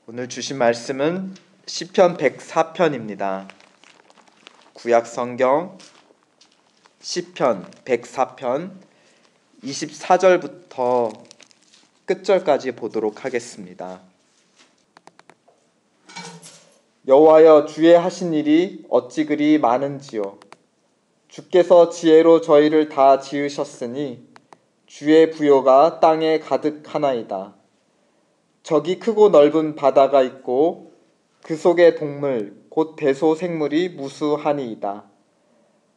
오늘 주신 말씀은 시편 104편입니다. 구약 성경 시편 104편 24절부터 끝절까지 보도록 하겠습니다. 여호와여, 주의 하신 일이 어찌 그리 많은지요. 주께서 지혜로 저희를 다 지으셨으니 주의 부요가 땅에 가득하나이다. 저기 크고 넓은 바다가 있고 그 속에 동물 곧 대소생물이 무수하니이다.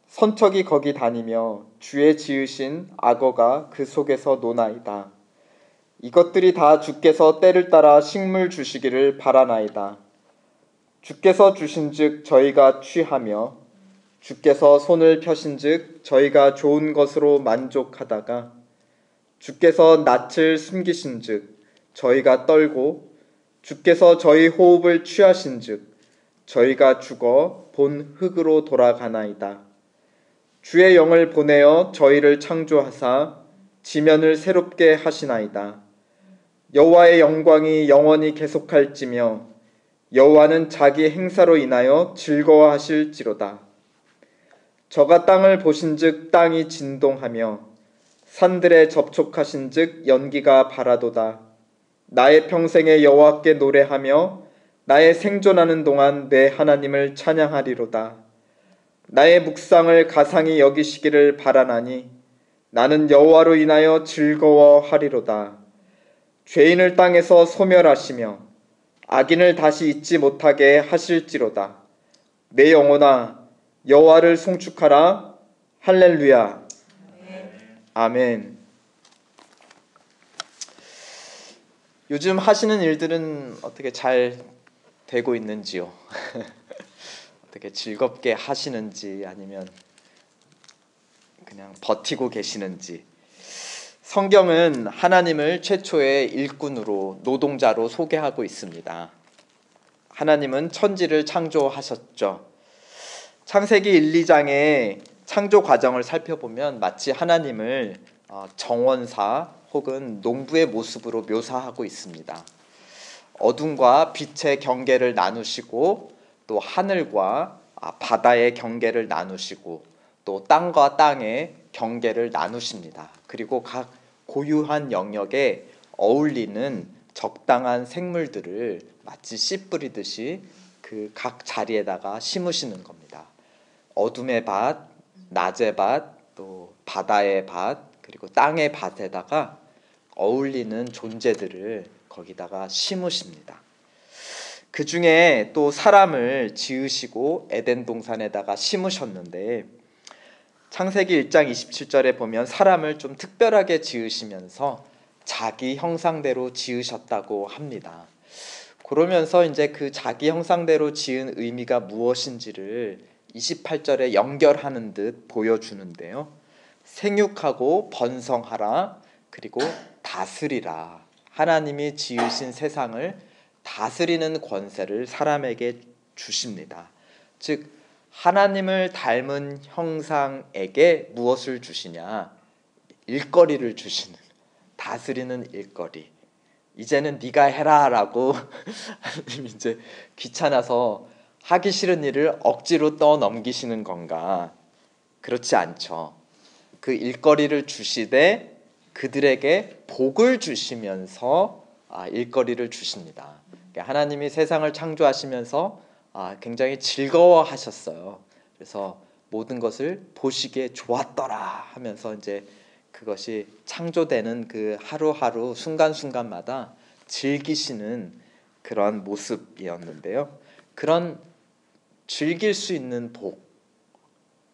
선척이 거기 다니며 주의 지으신 악어가 그 속에서 노나이다. 이것들이 다 주께서 때를 따라 식물 주시기를 바라나이다. 주께서 주신즉 저희가 취하며 주께서 손을 펴신즉 저희가 좋은 것으로 만족하다가 주께서 낯을 숨기신즉 저희가 떨고 주께서 저희 호흡을 취하신즉 저희가 죽어 본 흙으로 돌아가나이다. 주의 영을 보내어 저희를 창조하사 지면을 새롭게 하시나이다. 여호와의 영광이 영원히 계속할지며 여호와는 자기 행사로 인하여 즐거워하실지로다. 저가 땅을 보신즉 땅이 진동하며 산들에 접촉하신즉 연기가 바라도다. 나의 평생에 여호와께 노래하며 나의 생존하는 동안 내 하나님을 찬양하리로다. 나의 묵상을 가상히 여기시기를 바라나니 나는 여호와로 인하여 즐거워하리로다. 죄인을 땅에서 소멸하시며 악인을 다시 잊지 못하게 하실지로다. 내 영혼아, 여호와를 송축하라. 할렐루야. 아멘. 요즘 하시는 일들은 어떻게 잘 되고 있는지요? 어떻게 즐겁게 하시는지 아니면 그냥 버티고 계시는지. 성경은 하나님을 최초의 일꾼으로, 노동자로 소개하고 있습니다. 하나님은 천지를 창조하셨죠. 창세기 1, 2장의 창조 과정을 살펴보면 마치 하나님을 정원사 혹은 농부의 모습으로 묘사하고 있습니다. 어둠과 빛의 경계를 나누시고 또 하늘과 바다의 경계를 나누시고 또 땅과 땅의 경계를 나누십니다. 그리고 각 고유한 영역에 어울리는 적당한 생물들을 마치 씨 뿌리듯이 그 각 자리에다가 심으시는 겁니다. 어둠의 밭, 낮의 밭, 또 바다의 밭, 그리고 땅의 밭에다가 어울리는 존재들을 거기다가 심으십니다. 그 중에 또 사람을 지으시고 에덴 동산에다가 심으셨는데 창세기 1장 27절에 보면 사람을 좀 특별하게 지으시면서 자기 형상대로 지으셨다고 합니다. 그러면서 이제 그 자기 형상대로 지은 의미가 무엇인지를 28절에 연결하는 듯 보여주는데요. 생육하고 번성하라. 그리고 다스리라. 하나님이 지으신 세상을 다스리는 권세를 사람에게 주십니다. 즉 하나님을 닮은 형상에게 무엇을 주시냐? 일거리를 주시는, 다스리는 일거리. 이제는 네가 해라라고 하나님 이제 귀찮아서 하기 싫은 일을 억지로 떠넘기시는 건가? 그렇지 않죠. 그 일거리를 주시되 그들에게 복을 주시면서 일거리를 주십니다. 하나님이 세상을 창조하시면서 굉장히 즐거워하셨어요. 그래서 모든 것을 보시기에 좋았더라 하면서 이제 그것이 창조되는 그 하루하루 순간순간마다 즐기시는 그런 모습이었는데요. 그런 즐길 수 있는 복,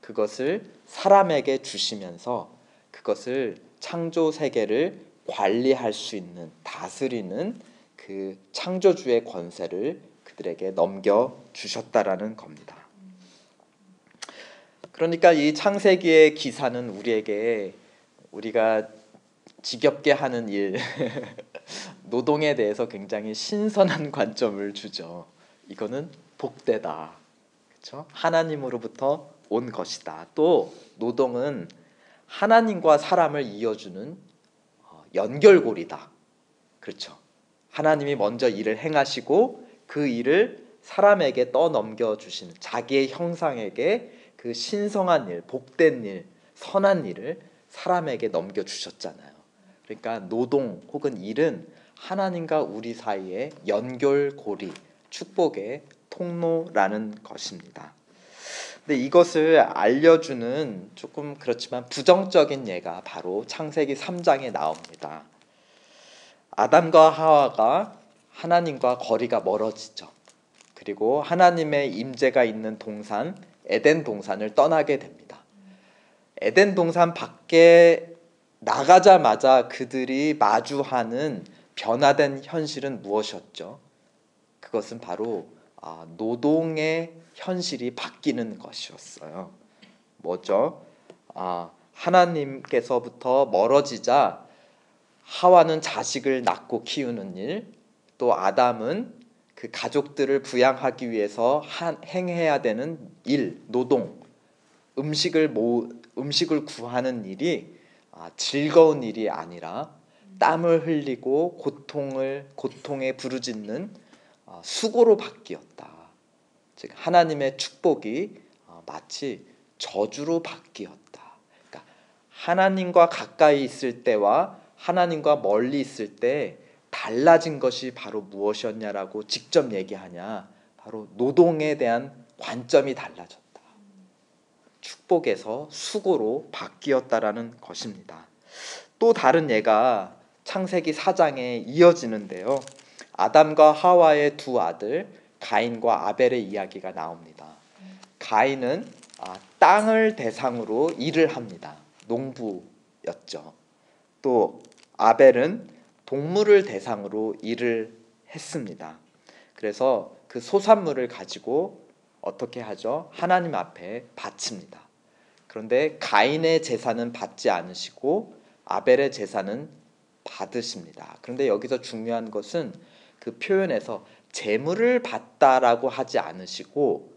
그것을 사람에게 주시면서 그것을 창조 세계를 관리할 수 있는, 다스리는 그 창조주의 권세를 그들에게 넘겨주셨다라는 겁니다. 그러니까 이 창세기의 기사는 우리에게 우리가 지겹게 하는 일, 노동에 대해서 굉장히 신선한 관점을 주죠. 이거는 복되다. 그렇죠? 하나님으로부터 온 것이다. 또 노동은 하나님과 사람을 이어주는 연결고리다. 그렇죠? 하나님이 먼저 일을 행하시고 그 일을 사람에게 떠넘겨 주시는, 자기의 형상에게 그 신성한 일, 복된 일, 선한 일을 사람에게 넘겨 주셨잖아요. 그러니까 노동 혹은 일은 하나님과 우리 사이의 연결고리, 축복의 통로라는 것입니다. 근데 이것을 알려주는 조금 그렇지만 부정적인 예가 바로 창세기 3장에 나옵니다. 아담과 하와가 하나님과 거리가 멀어지죠. 그리고 하나님의 임재가 있는 동산, 에덴 동산을 떠나게 됩니다. 에덴 동산 밖에 나가자마자 그들이 마주하는 변화된 현실은 무엇이었죠? 그것은 바로 노동의 현실이 바뀌는 것이었어요. 뭐죠? 하나님께서부터 멀어지자 하와는 자식을 낳고 키우는 일, 또 아담은 그 가족들을 부양하기 위해서 행해야 되는 일, 노동, 음식을 구하는 일이 즐거운 일이 아니라 땀을 흘리고 고통에 부르짖는 수고로 바뀌었다. 즉 하나님의 축복이 마치 저주로 바뀌었다. 그러니까 하나님과 가까이 있을 때와 하나님과 멀리 있을 때 달라진 것이 바로 무엇이었냐라고 직접 얘기하냐, 바로 노동에 대한 관점이 달라졌다. 축복에서 수고로 바뀌었다라는 것입니다. 또 다른 예가 창세기 4장에 이어지는데요. 아담과 하와의 두 아들 가인과 아벨의 이야기가 나옵니다. 가인은 땅을 대상으로 일을 합니다. 농부였죠. 또 아벨은 동물을 대상으로 일을 했습니다. 그래서 그 소산물을 가지고 어떻게 하죠? 하나님 앞에 바칩니다. 그런데 가인의 제사는 받지 않으시고 아벨의 제사는 받으십니다. 그런데 여기서 중요한 것은 그 표현에서 제물을 받다라고 하지 않으시고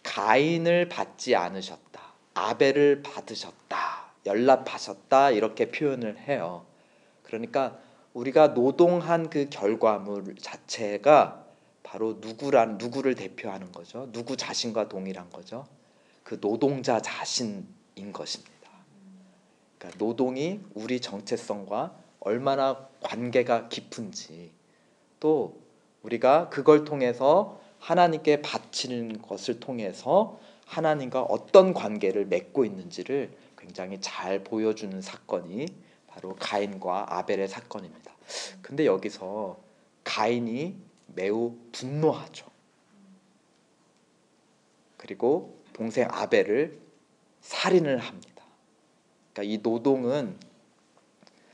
가인을 받지 않으셨다, 아벨을 받으셨다, 연락하셨다 이렇게 표현을 해요. 그러니까 우리가 노동한 그 결과물 자체가 바로 누구를 대표하는 거죠. 누구 자신과 동일한 거죠. 그 노동자 자신인 것입니다. 그러니까 노동이 우리 정체성과 얼마나 관계가 깊은지, 또 우리가 그걸 통해서 하나님께 바치는 것을 통해서 하나님과 어떤 관계를 맺고 있는지를 굉장히 잘 보여주는 사건이 바로 가인과 아벨의 사건입니다. 근데 여기서 가인이 매우 분노하죠. 그리고 동생 아벨을 살인을 합니다. 그러니까 이 노동은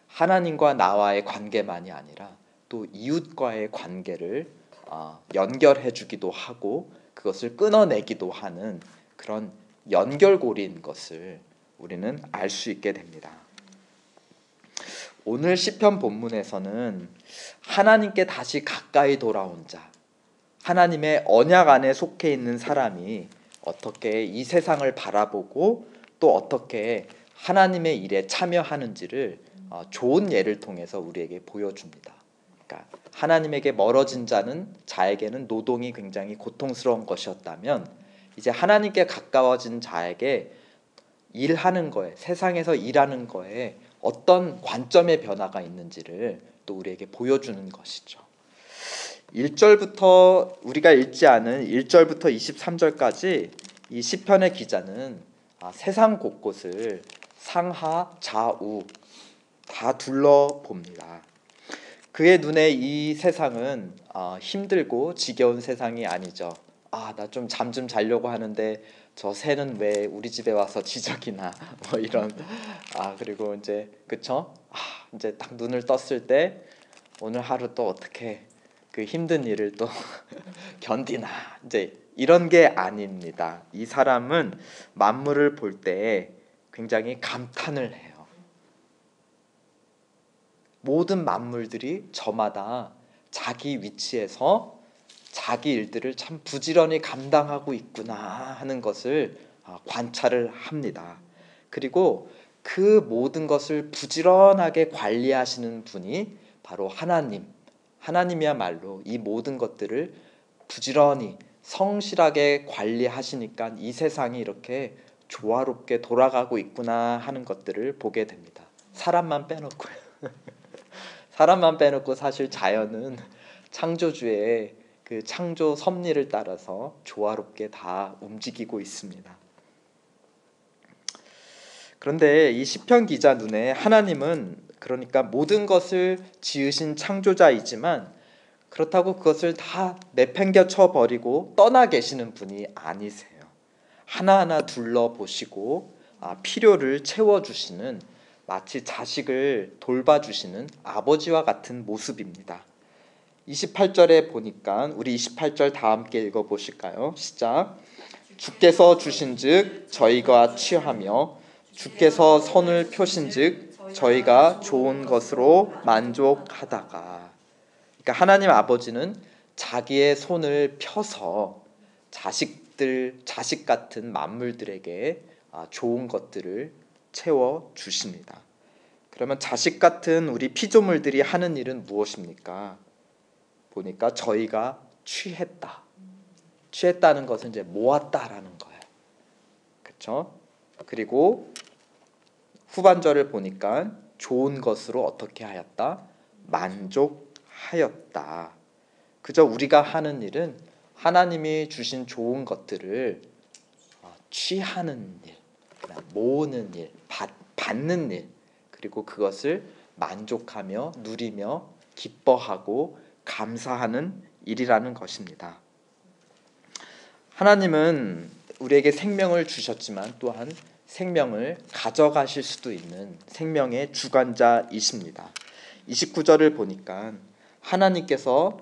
하나님과 나와의 관계만이 아니라 또 이웃과의 관계를 연결해 주기도 하고 그것을 끊어내기도 하는 그런 연결고리인 것을 우리는 알 수 있게 됩니다. 오늘 시편 본문에서는 하나님께 다시 가까이 돌아온 자, 하나님의 언약 안에 속해 있는 사람이 어떻게 이 세상을 바라보고 또 어떻게 하나님의 일에 참여하는지를 좋은 예를 통해서 우리에게 보여줍니다. 그러니까 하나님에게 멀어진 자에게는 노동이 굉장히 고통스러운 것이었다면, 이제 하나님께 가까워진 자에게 일하는 거에, 세상에서 일하는 거에 어떤 관점의 변화가 있는지를 또 우리에게 보여주는 것이죠. 1절부터 우리가 읽지 않은 1절부터 23절까지 이 시편의 기자는 세상 곳곳을 상하 좌우 다 둘러봅니다. 그의 눈에 이 세상은 힘들고 지겨운 세상이 아니죠. 나 좀 잠 좀 자려고 하는데 저 새는 왜 우리 집에 와서 지저귀나 뭐 이런. 그리고 이제 그쵸? 이제 딱 눈을 떴을 때 오늘 하루 또 어떻게 그 힘든 일을 또 견디나, 이제 이런 게 아닙니다. 이 사람은 만물을 볼 때 굉장히 감탄을 해요. 모든 만물들이 저마다 자기 위치에서 자기 일들을 참 부지런히 감당하고 있구나 하는 것을 관찰을 합니다. 그리고 그 모든 것을 부지런하게 관리하시는 분이 바로 하나님, 하나님이야말로 이 모든 것들을 부지런히 성실하게 관리하시니까 이 세상이 이렇게 조화롭게 돌아가고 있구나 하는 것들을 보게 됩니다. 사람만 빼놓고요. 사람만 빼놓고 사실 자연은 창조주의 그 창조 섭리를 따라서 조화롭게 다 움직이고 있습니다. 그런데 이 시편 기자 눈에 하나님은 그러니까 모든 것을 지으신 창조자이지만 그렇다고 그것을 다 내팽개쳐 버리고 떠나 계시는 분이 아니세요. 하나하나 둘러보시고 필요를 채워주시는, 마치 자식을 돌봐주시는 아버지와 같은 모습입니다. 28절에 보니까 우리 28절 다 함께 읽어보실까요? 시작. 주께서 주신즉 저희가 취하며 주께서 선을 펴신즉 저희가 좋은 것으로 만족하다가. 그러니까 하나님 아버지는 자기의 손을 펴서 자식 같은 만물들에게 좋은 것들을 채워 주십니다. 그러면 자식 같은 우리 피조물들이 하는 일은 무엇입니까? 보니까 저희가 취했다는 것은 이제 모았다라는 거예요. 그렇죠? 그리고 후반절을 보니까 좋은 것으로 어떻게 하였다? 만족하였다. 그저 우리가 하는 일은 하나님이 주신 좋은 것들을 취하는 일, 모으는 일, 받는 일, 그리고 그것을 만족하며 누리며 기뻐하고 감사하는 일이라는 것입니다. 하나님은 우리에게 생명을 주셨지만 또한 생명을 가져가실 수도 있는 생명의 주관자이십니다. 29절을 보니까 하나님께서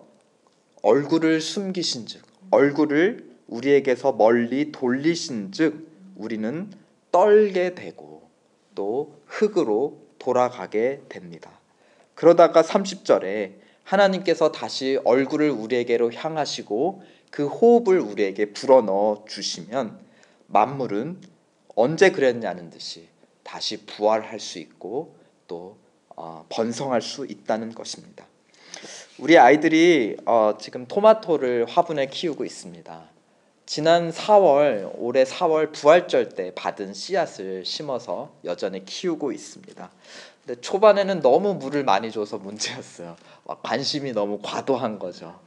얼굴을 숨기신즉, 얼굴을 우리에게서 멀리 돌리신즉 우리는 떨게 되고 또 흙으로 돌아가게 됩니다. 그러다가 30절에 하나님께서 다시 얼굴을 우리에게로 향하시고 그 호흡을 우리에게 불어넣어 주시면 만물은 언제 그랬냐는 듯이 다시 부활할 수 있고 또 번성할 수 있다는 것입니다. 우리 아이들이 지금 토마토를 화분에 키우고 있습니다. 지난 4월, 올해 4월 부활절 때 받은 씨앗을 심어서 여전히 키우고 있습니다. 근데 초반에는 너무 물을 많이 줘서 문제였어요. 관심이 너무 과도한 거죠.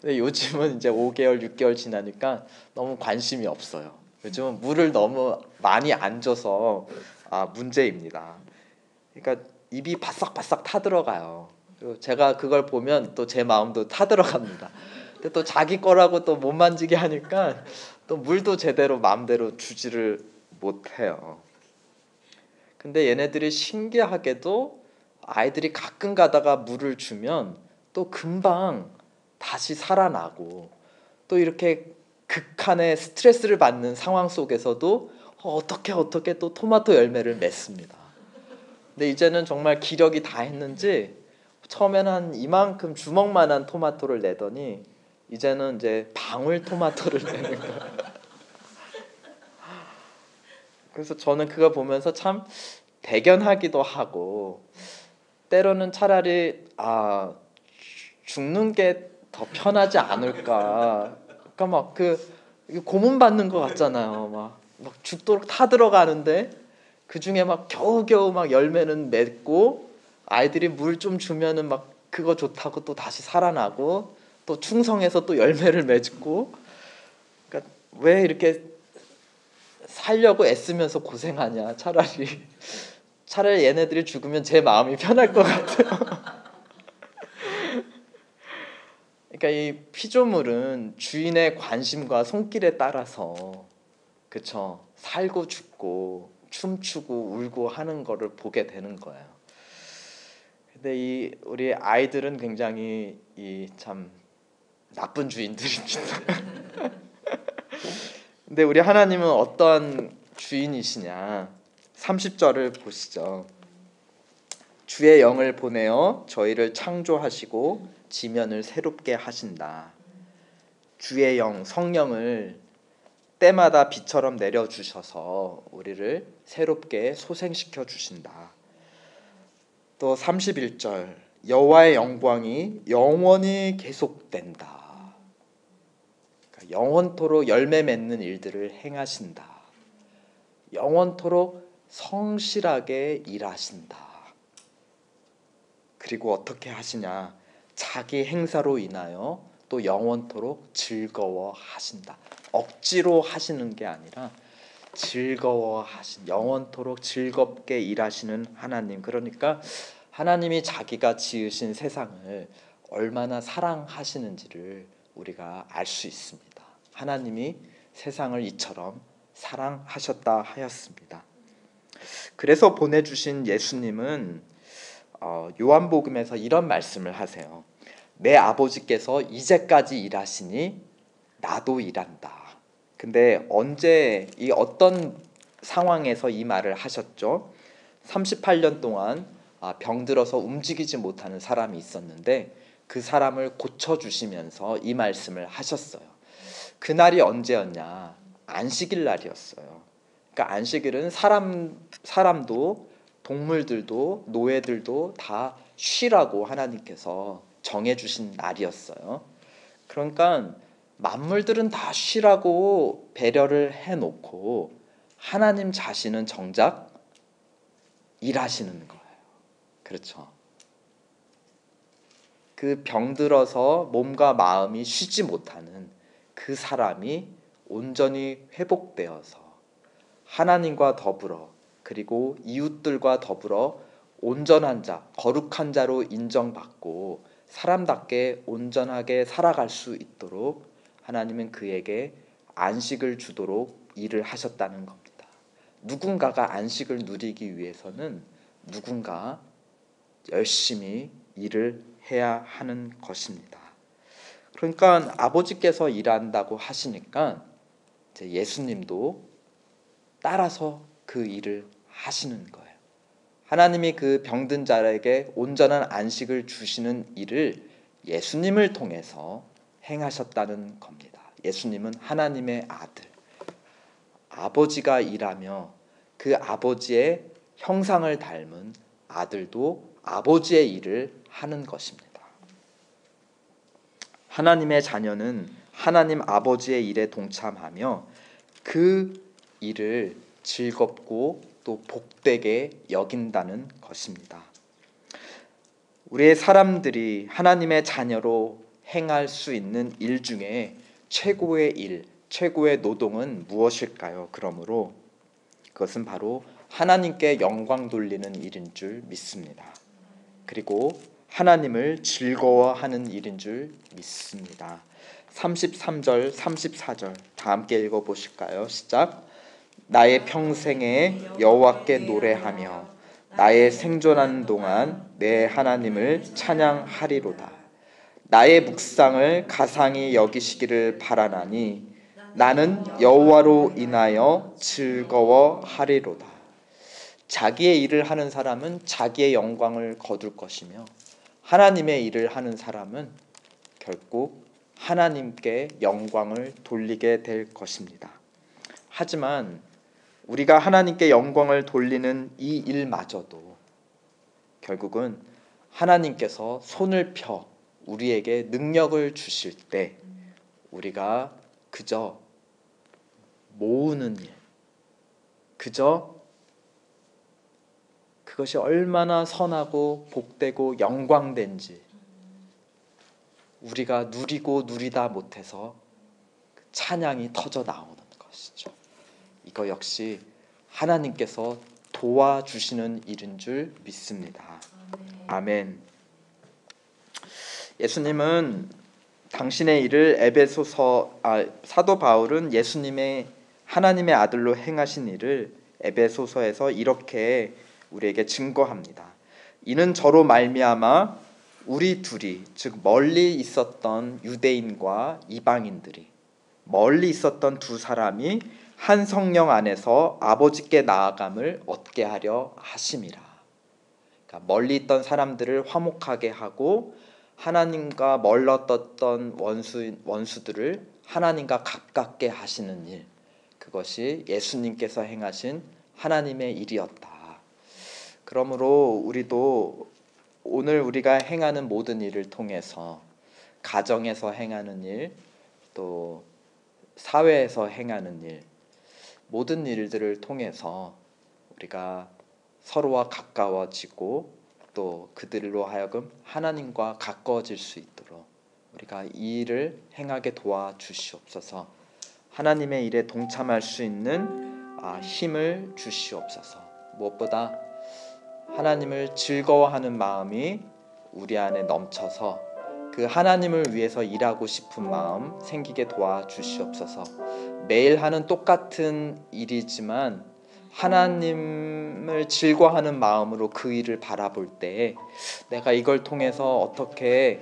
근데 요즘은 이제 5개월, 6개월 지나니까 너무 관심이 없어요. 요즘은 물을 너무 많이 안 줘서 문제입니다. 그러니까 입이 바싹바싹 타들어가요. 그리고 제가 그걸 보면 또 제 마음도 타들어갑니다. 근데 또 자기 거라고 또 못 만지게 하니까 또 물도 제대로 마음대로 주지를 못해요. 근데 얘네들이 신기하게도 아이들이 가끔 가다가 물을 주면 또 금방 다시 살아나고 또 이렇게 극한의 스트레스를 받는 상황 속에서도 어떻게 또 토마토 열매를 맺습니다. 근데 이제는 정말 기력이 다 했는지 처음에는 한 이만큼 주먹만한 토마토를 내더니 이제는 이제 방울 토마토를 내는 거예요. 그래서 저는 그거 보면서 참 대견하기도 하고 때로는 차라리 죽는 게 더 편하지 않을까. 그러니까 막 고문 받는 것 같잖아요. 막 죽도록 타들어가는데 그 중에 막 겨우겨우 막 열매는 맺고 아이들이 물 좀 주면은 막 그거 좋다고 또 다시 살아나고 또 충성해서 또 열매를 맺고. 그러니까 왜 이렇게 살려고 애쓰면서 고생하냐. 차라리 얘네들이 죽으면 제 마음이 편할 것 같아요. 그러니까 이 피조물은 주인의 관심과 손길에 따라서 그쵸 살고 죽고 춤추고 울고 하는 거를 보게 되는 거예요. 근데 우리 아이들은 굉장히 참 나쁜 주인들입니다. 근데 우리 하나님은 어떤 주인이시냐? 30절을 보시죠. 주의 영을 보내어 저희를 창조하시고 지면을 새롭게 하신다. 주의 영, 성령을 때마다 비처럼 내려주셔서 우리를 새롭게 소생시켜 주신다. 또 31절 여호와의 영광이 영원히 계속된다. 그러니까 영원토록 열매 맺는 일들을 행하신다. 영원토록 성실하게 일하신다. 그리고 어떻게 하시냐? 자기 행사로 인하여 또 영원토록 즐거워하신다. 억지로 하시는 게 아니라 영원토록 즐겁게 일하시는 하나님. 그러니까 하나님이 자기가 지으신 세상을 얼마나 사랑하시는지를 우리가 알 수 있습니다. 하나님이 세상을 이처럼 사랑하셨다 하였습니다. 그래서 보내주신 예수님은 요한복음에서 이런 말씀을 하세요. 내 아버지께서 이제까지 일하시니 나도 일한다. 근데 언제 이 어떤 상황에서 이 말을 하셨죠? 38년 동안 병들어서 움직이지 못하는 사람이 있었는데 그 사람을 고쳐주시면서 이 말씀을 하셨어요. 그날이 언제였냐? 안식일 날이었어요. 그러니까 안식일은 사람도 동물들도 노예들도 다 쉬라고 하나님께서 정해주신 날이었어요. 그러니까 만물들은 다 쉬라고 배려를 해놓고 하나님 자신은 정작 일하시는 거예요. 그렇죠. 그 병들어서 몸과 마음이 쉬지 못하는 그 사람이 온전히 회복되어서 하나님과 더불어 그리고 이웃들과 더불어 온전한 자, 거룩한 자로 인정받고 사람답게 온전하게 살아갈 수 있도록 하나님은 그에게 안식을 주도록 일을 하셨다는 겁니다. 누군가가 안식을 누리기 위해서는 누군가 열심히 일을 해야 하는 것입니다. 그러니까 아버지께서 일한다고 하시니까 이제 예수님도 따라서 그 일을 하시는 거예요. 하나님이 그 병든 자에게 온전한 안식을 주시는 일을 예수님을 통해서 행하셨다는 겁니다. 예수님은 하나님의 아들, 아버지가 일하며 그 아버지의 형상을 닮은 아들도 아버지의 일을 하는 것입니다. 하나님의 자녀는 하나님 아버지의 일에 동참하며 그 일을 즐겁고 또 복되게 여긴다는 것입니다. 우리의 사람들이 하나님의 자녀로 행할 수 있는 일 중에 최고의 일, 최고의 노동은 무엇일까요? 그러므로 그것은 바로 하나님께 영광 돌리는 일인 줄 믿습니다. 그리고 하나님을 즐거워하는 일인 줄 믿습니다. 33절, 34절 다 함께 읽어보실까요? 시작. 나의 평생에 여호와께 노래하며 나의 생존하는 동안 내 하나님을 찬양하리로다. 나의 묵상을 가상히 여기시기를 바라나니 나는 여호와로 인하여 즐거워하리로다. 자기의 일을 하는 사람은 자기의 영광을 거둘 것이며 하나님의 일을 하는 사람은 결국 하나님께 영광을 돌리게 될 것입니다. 하지만 우리가 하나님께 영광을 돌리는 이 일마저도 결국은 하나님께서 손을 펴 우리에게 능력을 주실 때 우리가 그저 모으는 일, 그저 그것이 얼마나 선하고 복되고 영광된지 우리가 누리고 누리다 못해서 찬양이 터져 나오는 것이죠. 이거 역시 하나님께서 도와주시는 일인 줄 믿습니다. 아멘. 예수님은 당신의 일을 사도 바울은 예수님의 하나님의 아들로 행하신 일을 에베소서에서 이렇게 우리에게 증거합니다. 이는 저로 말미암아 우리 둘이 즉 멀리 있었던 유대인과 이방인들이 멀리 있었던 두 사람이 한 성령 안에서 아버지께 나아감을 얻게 하려 하심이라. 그러니까 멀리 있던 사람들을 화목하게 하고 하나님과 멀었던 원수들을 하나님과 가깝게 하시는 일, 그것이 예수님께서 행하신 하나님의 일이었다. 그러므로 우리도 오늘 우리가 행하는 모든 일을 통해서 가정에서 행하는 일, 또 사회에서 행하는 일, 모든 일들을 통해서 우리가 서로와 가까워지고 또 그들로 하여금 하나님과 가까워질 수 있도록 우리가 이 일을 행하게 도와주시옵소서. 하나님의 일에 동참할 수 있는 힘을 주시옵소서. 무엇보다 하나님을 즐거워하는 마음이 우리 안에 넘쳐서 그 하나님을 위해서 일하고 싶은 마음 생기게 도와주시옵소서. 매일 하는 똑같은 일이지만 하나님을 즐거워하는 마음으로 그 일을 바라볼 때 내가 이걸 통해서 어떻게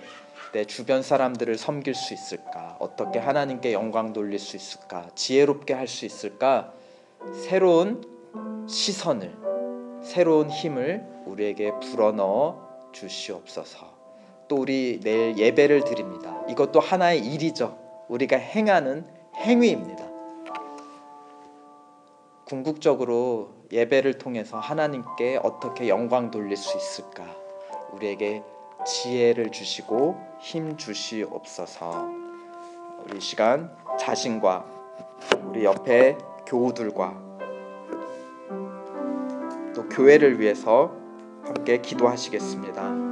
내 주변 사람들을 섬길 수 있을까? 어떻게 하나님께 영광 돌릴 수 있을까? 지혜롭게 할 수 있을까? 새로운 시선을, 새로운 힘을 우리에게 불어넣어 주시옵소서. 또 우리 내일 예배를 드립니다. 이것도 하나의 일이죠. 우리가 행하는 행위입니다. 궁극적으로 예배를 통해서 하나님께 어떻게 영광 돌릴 수 있을까? 우리에게 지혜를 주시고 힘 주시옵소서. 우리 시간 자신과 우리 옆에 교우들과 또 교회를 위해서 함께 기도하시겠습니다.